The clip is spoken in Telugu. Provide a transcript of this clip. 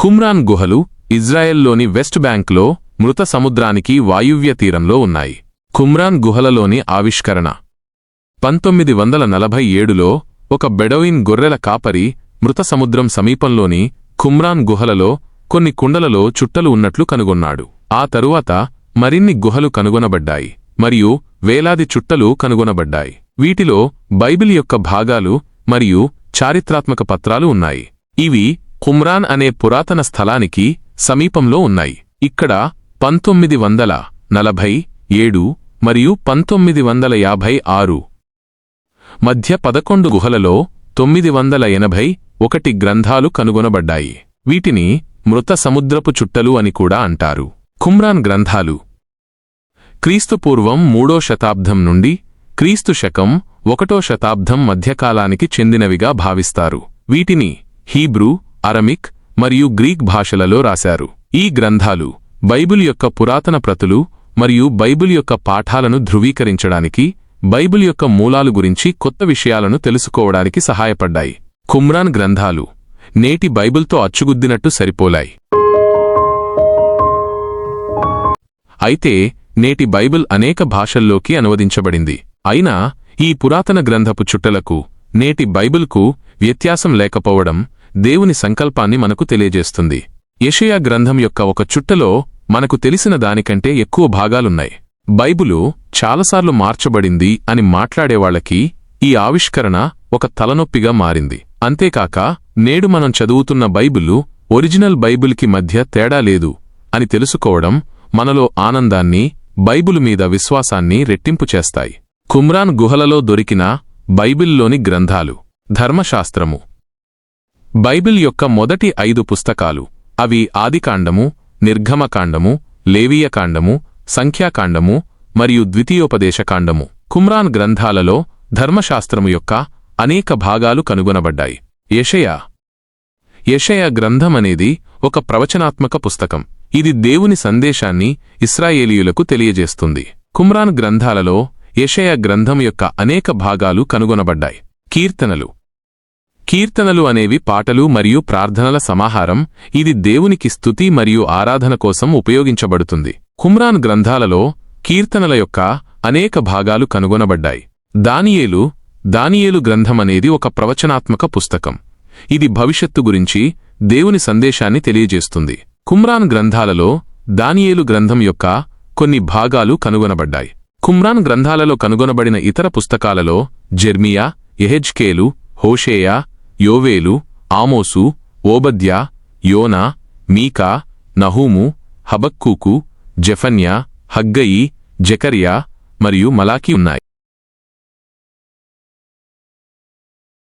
కుమ్రాన్ గుహలు ఇజ్రాయెల్లోని వెస్ట్ బ్యాంక్లో మృత సముద్రానికి వాయువ్య తీరంలో ఉన్నాయి. కుమ్రాన్ గుహలలోని ఆవిష్కరణ 1947లో ఒక బెడౌయిన్ గొర్రెల కాపరి మృత సముద్రం సమీపంలోని కుమ్రాన్ గుహలలో కొన్ని కుండలలో చుట్టలు ఉన్నట్లు కనుగొన్నాడు. ఆ తరువాత మరిన్ని గుహలు కనుగొనబడ్డాయి మరియు వేలాది చుట్టలు కనుగొనబడ్డాయి. వీటిలో బైబిల్ యొక్క భాగాలు మరియు చారిత్రాత్మక పత్రాలు ఉన్నాయి. ఇవి కుమ్రాన్ అనే పురాతన స్థలానికి సమీపంలో ఉన్నాయి. ఇక్కడ 1947 మరియు 1956 మధ్య 11 గుహలలో 981 గ్రంథాలు కనుగొనబడ్డాయి. వీటిని మృత సముద్రపు చుట్టలు అని కూడా అంటారు. కుమ్రాన్ గ్రంథాలు క్రీస్తుపూర్వం 3వ శతాబ్దం నుండి క్రీస్తు శకం 1వ శతాబ్దం మధ్యకాలానికి చెందినవిగా భావిస్తారు. వీటిని హీబ్రూ, అరమిక్ మరియు గ్రీక్ భాషలలో రాశారు. ఈ గ్రంథాలు బైబిల్ యొక్క పురాతన ప్రతులు మరియు బైబిల్ యొక్క పాఠాలను ధృవీకరించడానికి, బైబిల్ యొక్క మూలాలు గురించి కొత్త విషయాలను తెలుసుకోవడానికి సహాయపడ్డాయి. కుమ్రాన్ గ్రంథాలు నేటి బైబిల్తో అచ్చుగుద్దినట్టు సరిపోలాయి. అయితే నేటి బైబిల్ అనేక భాషల్లోకి అనువదించబడింది. అయినా ఈ పురాతన గ్రంథపు చుట్టలకు నేటి బైబిల్కు వ్యత్యాసం లేకపోవడం దేవుని సంకల్పాన్ని మనకు తెలియజేస్తుంది. యెషయా గ్రంథం యొక్క ఒక చుట్టలో మనకు తెలిసిన దానికంటే ఎక్కువ భాగాలున్నాయి. బైబిలు చాలాసార్లు మార్చబడింది అని మాట్లాడేవాళ్లకి ఈ ఆవిష్కరణ ఒక తలనొప్పిగా మారింది. అంతేకాక నేడు మనం చదువుతున్న బైబిలు ఒరిజినల్ బైబిల్కి మధ్య తేడా లేదు అని తెలుసుకోవడం మనలో ఆనందాన్ని, బైబిలు మీద విశ్వాసాన్ని రెట్టింపు చేస్తాయి. కుమ్రాన్ గుహలలో దొరికిన బైబిల్లోని గ్రంథాలు. ధర్మశాస్త్రము బైబిల్ యొక్క మొదటి 5 పుస్తకాలు. అవి ఆదికాండము, నిర్గమకాండము, లేవీయకాండము, సంఖ్యాకాండము మరియు ద్వితీయోపదేశకాండము. కుమ్రాన్ గ్రంథాలలో ధర్మశాస్త్రము యొక్క అనేక భాగాలు కనుగొనబడ్డాయి. యెషయా గ్రంథమనేది ఒక ప్రవచనాత్మక పుస్తకం. ఇది దేవుని సందేశాన్ని ఇశ్రాయేలీయులకు తెలియజేస్తుంది. కుమ్రాన్ గ్రంథాలలో యెషయా గ్రంథం యొక్క అనేక భాగాలు కనుగొనబడ్డాయి. కీర్తనలు అనేవి పాటలు మరియు ప్రార్థనల సమాహారం. ఇది దేవునికి స్తుతి మరియు ఆరాధన కోసం ఉపయోగించబడుతుంది. కుమ్రాన్ గ్రంథాలలో కీర్తనల యొక్క అనేక భాగాలు కనుగొనబడ్డాయి. దానియేలు గ్రంథమనేది ఒక ప్రవచనాత్మక పుస్తకం. ఇది భవిష్యత్తు గురించి దేవుని సందేశాన్ని తెలియజేస్తుంది. కుమ్రాన్ గ్రంథాలలో దానియేలు గ్రంథం యొక్క కొన్ని భాగాలు కనుగొనబడ్డాయి. కుమ్రాన్ గ్రంథాలలో కనుగొనబడిన ఇతర పుస్తకాలలో జెర్మియా, యెహెజ్కేలు, హోషేయ, యోవేలు, ఆమోసు, ఓబద్యా, యోనా, మీకా, నహూము, హబక్కూకు, జెఫన్యా, హగ్గయి, జెకర్యా మరియు మలాకీ ఉన్నాయి.